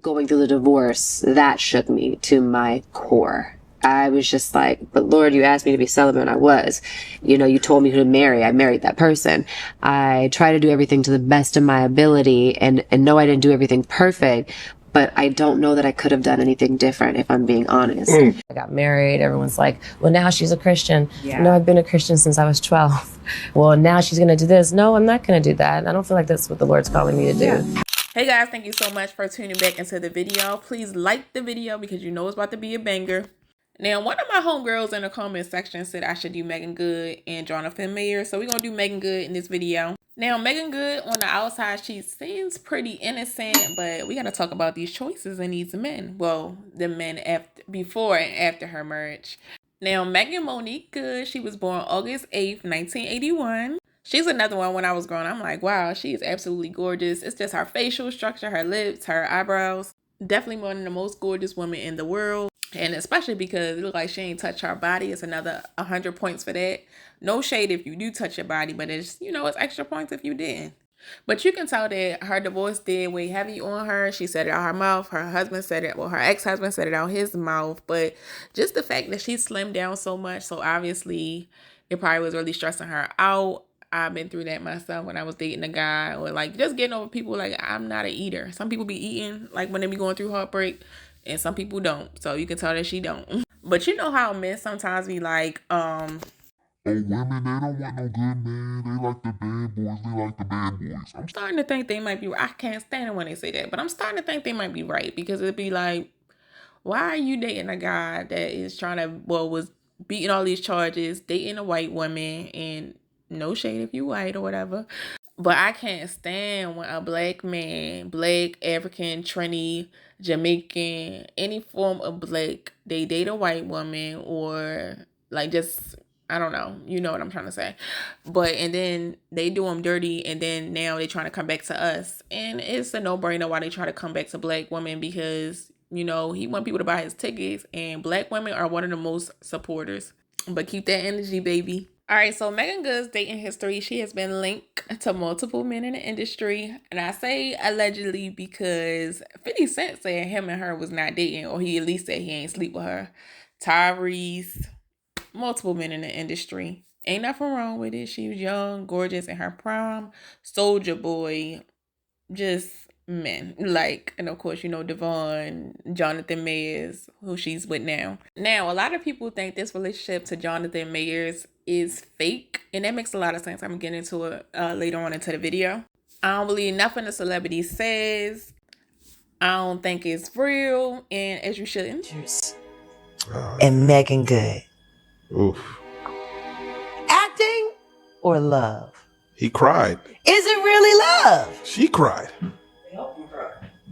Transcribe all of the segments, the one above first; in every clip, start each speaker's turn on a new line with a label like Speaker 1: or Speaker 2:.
Speaker 1: Going through the divorce, that shook me to my core. I was just like, but Lord, you asked me to be celibate, and I was. You know, you told me who to marry. I married that person. I try to do everything to the best of my ability, and no, I didn't do everything perfect, but I don't know that I could have done anything different, if I'm being honest. I got married. Everyone's like, well, now she's a Christian. Yeah. No, I've been a Christian since I was 12. Well, now she's going to do this. No, I'm not going to do that. I don't feel like that's what the Lord's calling me to do. Yeah.
Speaker 2: Hey guys, thank you so much for tuning back into the video. Please like the video because you know it's about to be a banger. Now, one of my homegirls in the comment section said I should do Meagan Good and Jonathan Mayer. So we're going to do Meagan Good in this video. Now, Meagan Good, on the outside, she seems pretty innocent, but we got to talk about these choices in these men. Well, the men before and after her marriage. Now, Meagan Monique Good, she was born August 8th, 1981. She's another one. When I was growing, I'm like, wow, she is absolutely gorgeous. It's just her facial structure, her lips, her eyebrows. Definitely one of the most gorgeous women in the world. And especially because it looks like she ain't touched her body. It's another 100 points for that. No shade if you do touch your body, but it's, you know, it's extra points if you didn't. But you can tell that her divorce did weigh heavy on her. She said it out her mouth. Her husband said it, well, her ex-husband said it out his mouth. But just the fact that she slimmed down so much, so obviously it probably was really stressing her out. I've been through that myself when I was dating a guy, or like just getting over people. Like, I'm not an eater. Some people be eating like when they be going through heartbreak, and some people don't. So you can tell that she don't. But you know how men sometimes be like, oh, women, they don't want no good man. They like the bad boys. They like the bad boys. I'm starting to think they might be right. I can't stand it when they say that, but I'm starting to think they might be right, because it'd be like, why are you dating a guy that is trying to, well, was beating all these charges, dating a white woman, and no shade if you white or whatever, but I can't stand when a black man, black, African, Trini, Jamaican, any form of black, they date a white woman, or like just, I don't know, you know what I'm trying to say. But, and then they do them dirty, and then now they trying to come back to us. And it's a no-brainer why they try to come back to black women, because, you know, he want people to buy his tickets, and black women are one of the most supporters. But keep that energy, baby. All right, so Meagan Good's dating history, she has been linked to multiple men in the industry. And I say allegedly because 50 Cent said him and her was not dating, or he at least said he ain't sleep with her. Tyrese, multiple men in the industry. Ain't nothing wrong with it. She was young, gorgeous, in her prime. Soldier Boy, just men. Like, and of course, you know, DeVon, Jonathan Mayers, who she's with now. Now, a lot of people think this relationship to Jonathan Mayers is fake, and that makes a lot of sense. I'm getting into it later on into the video. I don't believe nothing the celebrity says. I don't think it's real, and as you shouldn't.
Speaker 3: And Meagan Good.
Speaker 4: Oof.
Speaker 3: Acting or love?
Speaker 4: He cried.
Speaker 3: Is it really love?
Speaker 4: She cried.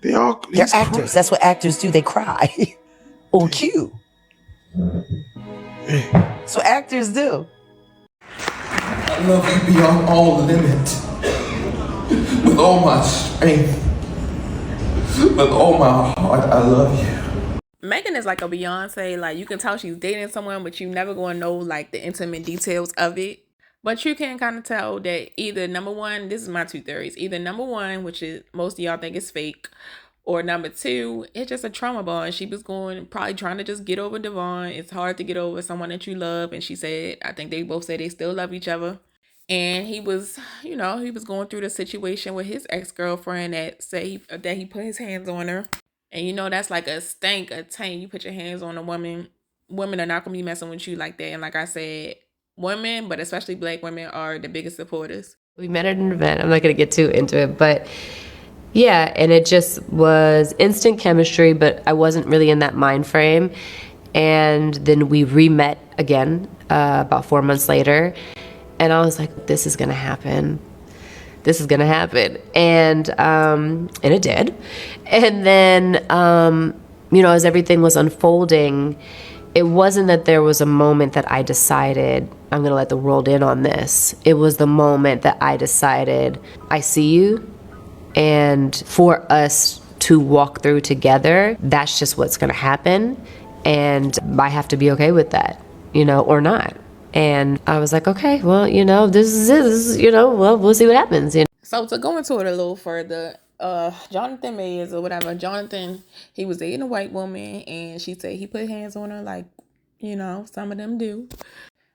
Speaker 4: They're
Speaker 3: actors. Cried. That's what actors do. They cry. On cue. That's what actors do.
Speaker 5: I love you beyond all limit. With all my strength. With all my heart, I love you.
Speaker 2: Meagan is like a Beyonce. Like, you can tell she's dating someone, but you never gonna know like the intimate details of it. But you can kind of tell that either, number one, this is my two theories. Either number one, which is most of y'all think is fake, or number two, it's just a trauma bond. She was probably trying to just get over DeVon. It's hard to get over someone that you love. And she said, I think they both said they still love each other. And he was, you know, he was going through the situation with his ex-girlfriend that he put his hands on her. And you know, that's like a taint. You put your hands on a woman. Women are not going to be messing with you like that. And like I said, women, but especially black women, are the biggest supporters.
Speaker 1: We met at an event. I'm not going to get too into it, but yeah, and it just was instant chemistry, but I wasn't really in that mind frame. And then we re-met again about 4 months later, and I was like, this is going to happen. This is going to happen. And it did. And then, you know, as everything was unfolding, it wasn't that there was a moment that I decided I'm going to let the world in on this. It was the moment that I decided I see you, and for us to walk through together, that's just what's going to happen. And I have to be okay with that, you know, or not. And I was like, okay, well, you know, this is you know, well, we'll see what happens. You know?
Speaker 2: So to go into it a little further, Jonathan Mayers or whatever. Jonathan, he was dating a white woman, and she said he put hands on her, like, you know, some of them do.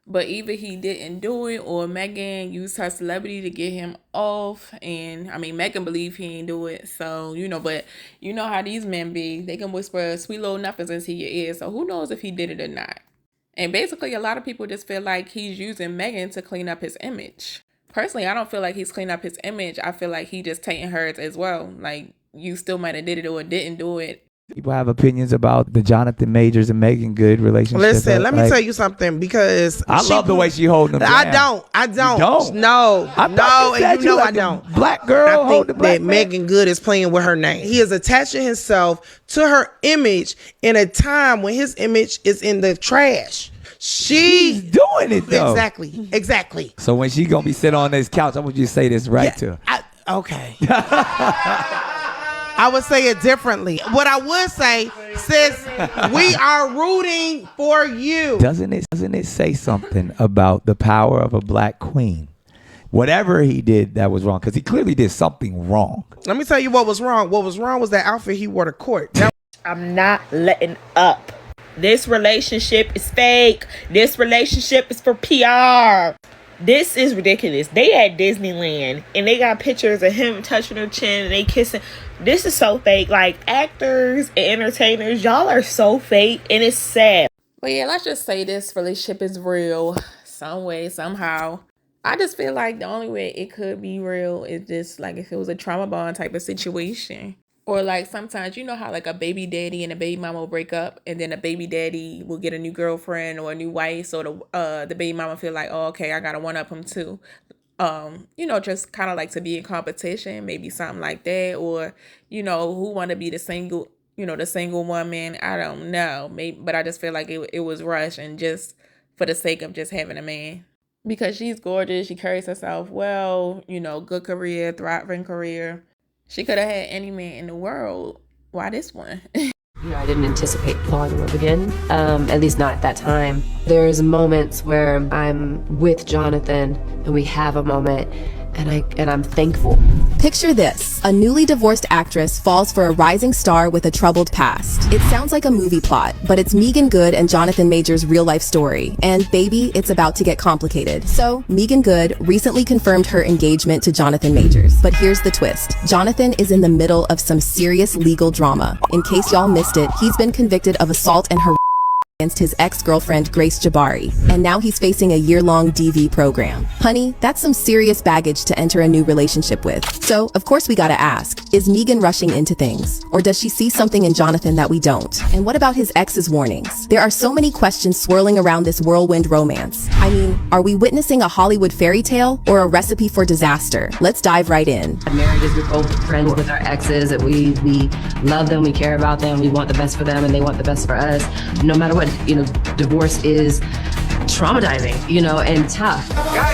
Speaker 2: But either he didn't do it or Meagan used her celebrity to get him off. And I mean, Meagan believed he ain't do it. So, you know, but you know how these men be. They can whisper sweet little nothings into your ear. So who knows if he did it or not. And basically, a lot of people just feel like he's using Meagan to clean up his image. Personally, I don't feel like he's cleaning up his image. I feel like he just tainting hers as well. Like, you still might have did it or didn't do it.
Speaker 6: People have opinions about the Jonathan Majors and Meagan Good relationship.
Speaker 7: Listen, let me tell you something, because
Speaker 6: I love the way she holding them down.
Speaker 7: I don't.
Speaker 6: You don't?
Speaker 7: No, and you know
Speaker 6: like
Speaker 7: I don't.
Speaker 6: Black girl
Speaker 7: I
Speaker 6: holding the
Speaker 7: think
Speaker 6: black
Speaker 7: that
Speaker 6: man.
Speaker 7: Meagan Good is playing with her name. He is attaching himself to her image in a time when his image is in the trash.
Speaker 6: She's doing it though.
Speaker 7: Exactly.
Speaker 6: So when she gonna be sitting on this couch, I want you to say this right to her.
Speaker 7: Okay. I would say it differently. What I would say, sis, we are rooting for you.
Speaker 6: Doesn't it say something about the power of a black queen? Whatever he did that was wrong, because he clearly did something wrong.
Speaker 7: Let me tell you what was wrong. What was wrong was that outfit he wore to court.
Speaker 8: I'm not letting up. This relationship is fake. This relationship is for PR. This is ridiculous. They at Disneyland and they got pictures of him touching her chin and they kissing. This is so fake. Like, actors and entertainers, y'all are so fake, and it's sad.
Speaker 2: But yeah, let's just say this relationship is real some way, somehow. I just feel like the only way it could be real is just like if it was a trauma bond type of situation. Or like sometimes, you know how like a baby daddy and a baby mama will break up, and then a baby daddy will get a new girlfriend or a new wife, so the baby mama feel like, oh, okay, I gotta one up him too. You know, just kind of like to be in competition, maybe something like that. Or, you know, who want to be the single woman? I don't know. Maybe, but I just feel like it was rushed and just for the sake of just having a man. Because she's gorgeous, she carries herself well, you know, good career, thriving career. She could have had any man in the world. Why this one?
Speaker 1: You know, I didn't anticipate falling in love again, at least not at that time. There's moments where I'm with Jonathan and we have a moment and I'm thankful.
Speaker 9: Picture this. A newly divorced actress falls for a rising star with a troubled past. It sounds like a movie plot, but it's Meagan Good and Jonathan Majors' real-life story. And baby, it's about to get complicated. So, Meagan Good recently confirmed her engagement to Jonathan Majors. But here's the twist. Jonathan is in the middle of some serious legal drama. In case y'all missed it, he's been convicted of assault and harassment against his ex-girlfriend Grace Jabari, and now he's facing a year-long DV program. Honey, that's some serious baggage to enter a new relationship with. So, of course we gotta ask, is Meagan rushing into things? Or does she see something in Jonathan that we don't? And what about his ex's warnings? There are so many questions swirling around this whirlwind romance. I mean, are we witnessing a Hollywood fairy tale or a recipe for disaster? Let's dive right in.
Speaker 1: Marriages, we're both friends with our exes, that we love them, we care about them, we want the best for them, and they want the best for us. No matter what, you know, divorce is traumatizing, you know, and tough.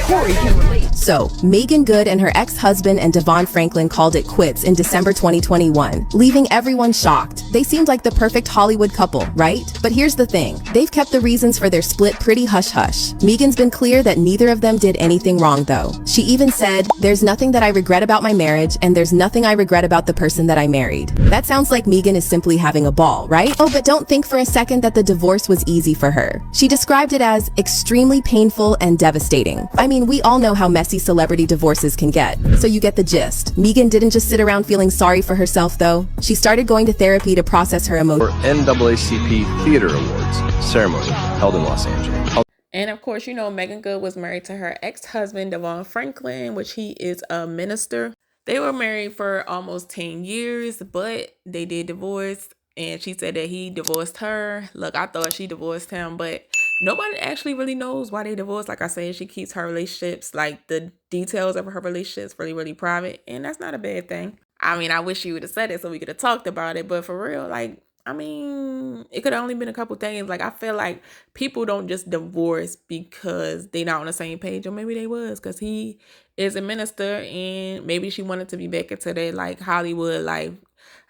Speaker 1: Corey can relate.
Speaker 9: So, Meagan Good and her ex-husband and DeVon Franklin called it quits in December 2021, leaving everyone shocked. They seemed like the perfect Hollywood couple, right? But here's the thing. They've kept the reasons for their split pretty hush-hush. Meagan's been clear that neither of them did anything wrong, though. She even said, "There's nothing that I regret about my marriage, and there's nothing I regret about the person that I married." That sounds like Meagan is simply having a ball, right? Oh, but don't think for a second that the divorce was easy for her. She described it as extremely painful and devastating. I mean, we all know how messy celebrity divorces can get, so you get the gist. Meagan didn't just sit around feeling sorry for herself, though. She started going to therapy to process her emotions.
Speaker 10: NAACP Theater Awards ceremony held in Los Angeles.
Speaker 2: And of course, you know, Meagan Good was married to her ex-husband, DeVon Franklin, which he is a minister. They were married for almost 10 years, but they did divorce. And she said that he divorced her. Look, I thought she divorced him, but nobody actually really knows why they divorced. Like I said, she keeps her relationships, like the details of her relationships, really, really private. And that's not a bad thing. I mean, I wish she would have said it so we could have talked about it. But for real, like, I mean, it could have only been a couple things. Like, I feel like people don't just divorce because they not on the same page. Or maybe they was, because he is a minister and maybe she wanted to be back into that, like, Hollywood life.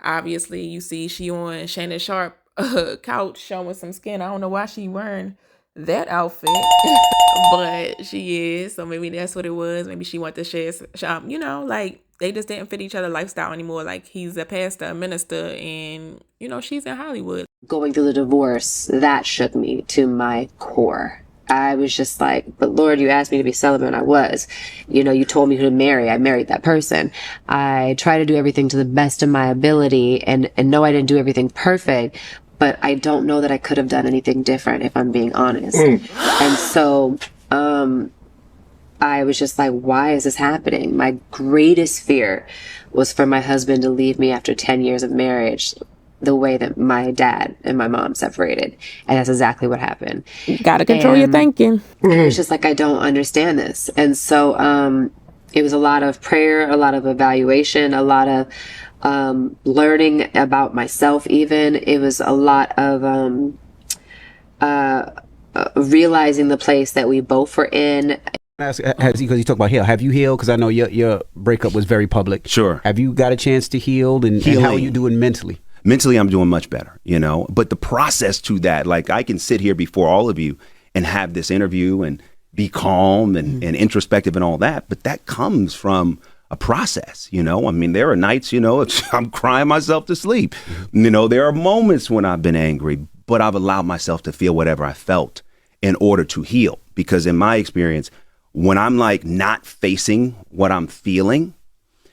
Speaker 2: Obviously, you see she on Shannon Sharp couch showing some skin. I don't know why she wearing that outfit, but she is. So maybe that's what it was. Maybe she wanted to share some, you know, like, they just didn't fit each other's lifestyle anymore. Like, he's a pastor, a minister, and, you know, she's in Hollywood.
Speaker 1: Going through the divorce, that shook me to my core. I was just like, but Lord, you asked me to be celibate, and I was. You know, you told me who to marry. I married that person. I try to do everything to the best of my ability, and no, I didn't do everything perfect, but I don't know that I could have done anything different, if I'm being honest. And so, I was just like, why is this happening? My greatest fear was for my husband to leave me after 10 years of marriage, the way that my dad and my mom separated. And that's exactly what happened.
Speaker 2: You gotta control your thinking.
Speaker 1: It's just like, I don't understand this. And so it was a lot of prayer, a lot of evaluation, a lot of learning about myself even. It was a lot of realizing the place that we both were in.
Speaker 11: Because you talk about heal. Have you healed? Because I know your breakup was very public.
Speaker 12: Sure.
Speaker 11: Have you got a chance to heal? And how are you doing mentally?
Speaker 12: Mentally, I'm doing much better, you know. But the process to that, like, I can sit here before all of you and have this interview and be calm and introspective and all that. But that comes from a process, you know. I mean, there are nights, you know, I'm crying myself to sleep. You know, there are moments when I've been angry, but I've allowed myself to feel whatever I felt in order to heal. Because in my experience, when I'm like not facing what I'm feeling,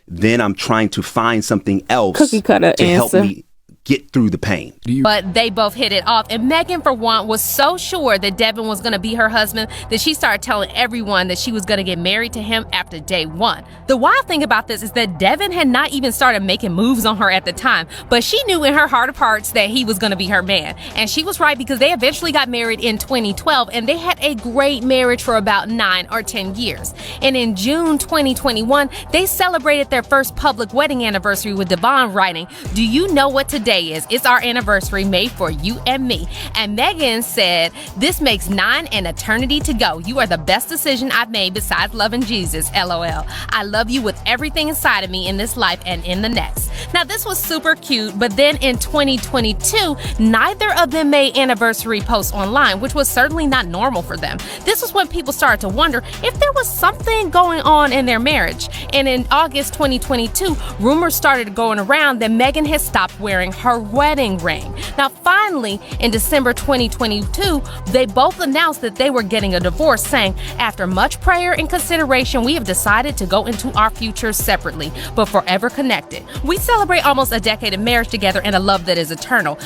Speaker 12: then I'm trying to find something else
Speaker 2: Cookie cutter
Speaker 12: to
Speaker 2: answer.
Speaker 12: help me get through the pain.
Speaker 13: But they both hit it off. And Meagan, for one, was so sure that Devon was going to be her husband that she started telling everyone that she was going to get married to him after day one. The wild thing about this is that Devon had not even started making moves on her at the time, but she knew in her heart of hearts that he was going to be her man. And she was right, because they eventually got married in 2012, and they had a great marriage for about 9 or 10 years. And in June 2021, they celebrated their first public wedding anniversary with DeVon writing, "Do you know what today is? It's our anniversary made for you and me." And Meagan said, "This makes 9 an eternity to go. You are the best decision I've made besides loving Jesus, LOL. I love you with everything inside of me in this life and in the next." Now, this was super cute, but then in 2022, neither of them made anniversary posts online, which was certainly not normal for them. This was when people started to wonder if there was something going on in their marriage. And in August 2022, rumors started going around that Meagan had stopped wearing her wedding ring. Now, finally, in December 2022, they both announced that they were getting a divorce, saying, "After much prayer and consideration, we have decided to go into our futures separately, but forever connected. We celebrate almost a decade of marriage together and a love that is eternal."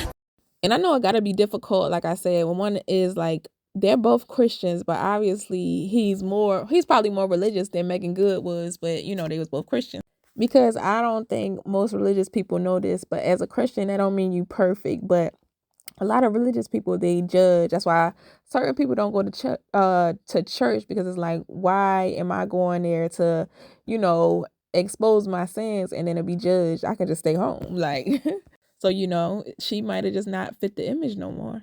Speaker 2: And I know it gotta be difficult, like I said, when one is like, they're both Christians, but obviously he's probably more religious than Meagan Good was, but you know, they was both Christians. Because I don't think most religious people know this, but as a Christian, that don't mean you perfect. But a lot of religious people, they judge. That's why certain people don't go to church, because it's like, why am I going there to, you know, expose my sins and then to be judged? I can just stay home. Like, so, you know, she might have just not fit the image no more.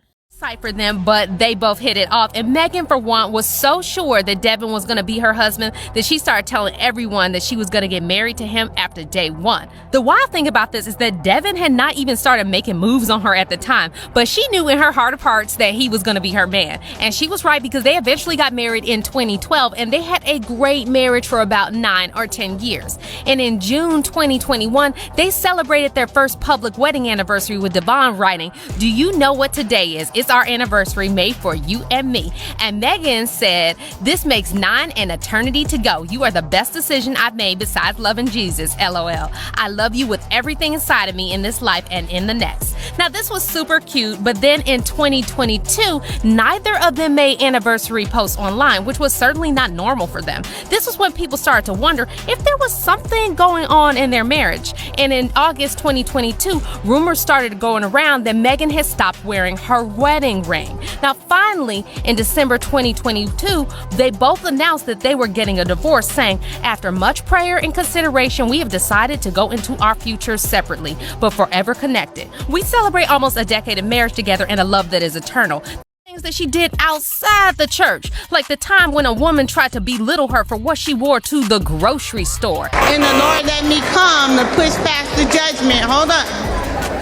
Speaker 13: For them, but they both hit it off. And Meagan, for one, was so sure that Devon was going to be her husband that she started telling everyone that she was going to get married to him after day one. The wild thing about this is that Devon had not even started making moves on her at the time, but she knew in her heart of hearts that he was going to be her man. And she was right, because they eventually got married in 2012, and they had a great marriage for about 9 or 10 years. And in June 2021, they celebrated their first public wedding anniversary with DeVon writing, "Do you know what today is? It's our anniversary made for you and me." And Meagan said, "This makes 9 an eternity to go. You are the best decision I've made besides loving Jesus, LOL. I love you with everything inside of me in this life and in the next." Now, this was super cute, but then in 2022, neither of them made anniversary posts online, which was certainly not normal for them. This was when people started to wonder if there was something going on in their marriage. And in August 2022, rumors started going around that Meagan had stopped wearing her wedding ring. Now, finally, in December 2022, they both announced that they were getting a divorce, saying, "After much prayer and consideration, we have decided to go into our futures separately, but forever connected. We celebrate almost a decade of marriage together and a love that is eternal." Things that she did outside the church, like the time when a woman tried to belittle her for what she wore to the grocery store.
Speaker 14: "And the Lord let me come to push past the judgment." Hold up.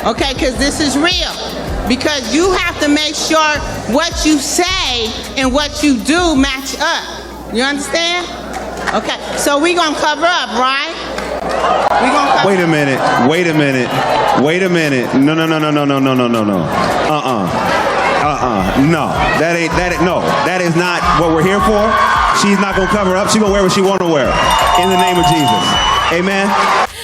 Speaker 14: Okay, because this is real. Because you have to make sure what you say and what you do match up. You understand? Okay, so we're going to cover up, right? We gonna cover
Speaker 12: Wait a minute. No. No. That is not what we're here for. She's not gonna cover up. She's gonna wear what she wanna wear. In the name of Jesus. Amen.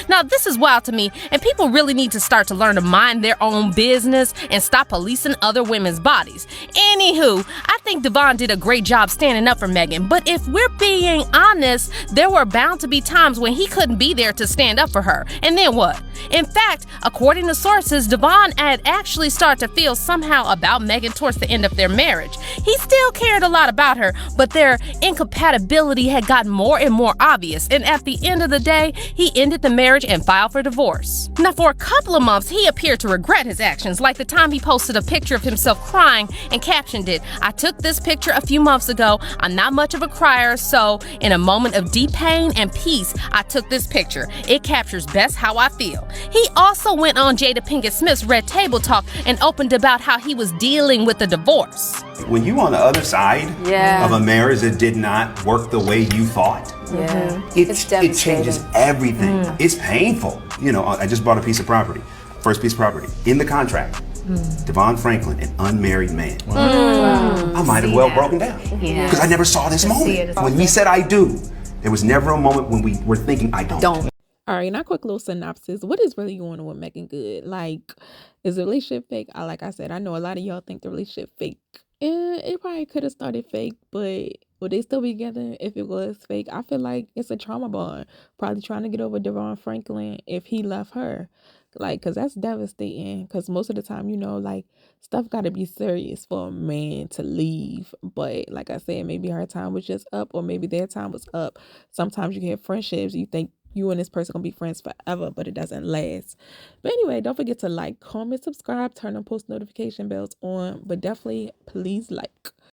Speaker 13: Now, this is wild to me, and people really need to start to learn to mind their own business and stop policing other women's bodies. Anywho, I think DeVon did a great job standing up for Meagan, but if we're being honest, there were bound to be times when he couldn't be there to stand up for her. And then what? In fact, according to sources, DeVon had actually started to feel somehow about Meagan towards the end of their marriage. He still cared a lot about her, but their incompatibility had gotten more and more obvious, and at the end of the day, he ended the marriage and filed for divorce. Now, for a couple of months, he appeared to regret his actions, like the time he posted a picture of himself crying and captioned it, "I took this picture a few months ago. I'm not much of a crier, so in a moment of deep pain and peace, I took this picture. It captures best how I feel." He also went on Jada Pinkett Smith's Red Table Talk and opened about how he was dealing with the divorce.
Speaker 12: When you on the other side
Speaker 1: Yeah.
Speaker 12: of a marriage that did not work the way you thought,
Speaker 1: Yeah.
Speaker 12: it changes everything. It's painful. You know, I just bought a piece of property. First piece of property. In the contract, DeVon Franklin, an unmarried man. I might have well broken down. Because I never saw this moment. When we said I do, there was never a moment when we were thinking I don't.
Speaker 2: All right, now quick little synopsis. What is really going on with Meagan Good? Like, is the relationship fake? Like I said, I know a lot of y'all think the relationship fake. And it probably could have started fake, but would they still be together if it was fake? I feel like it's a trauma bond. Probably trying to get over DeVon Franklin if he left her. Like, because that's devastating. Because most of the time, you know, like, stuff got to be serious for a man to leave. But like I said, maybe her time was just up, or maybe their time was up. Sometimes you can have friendships. You think you and this person gonna be friends forever, but it doesn't last. But anyway, don't forget to like, comment, subscribe, turn on post notification bells on, but definitely please like.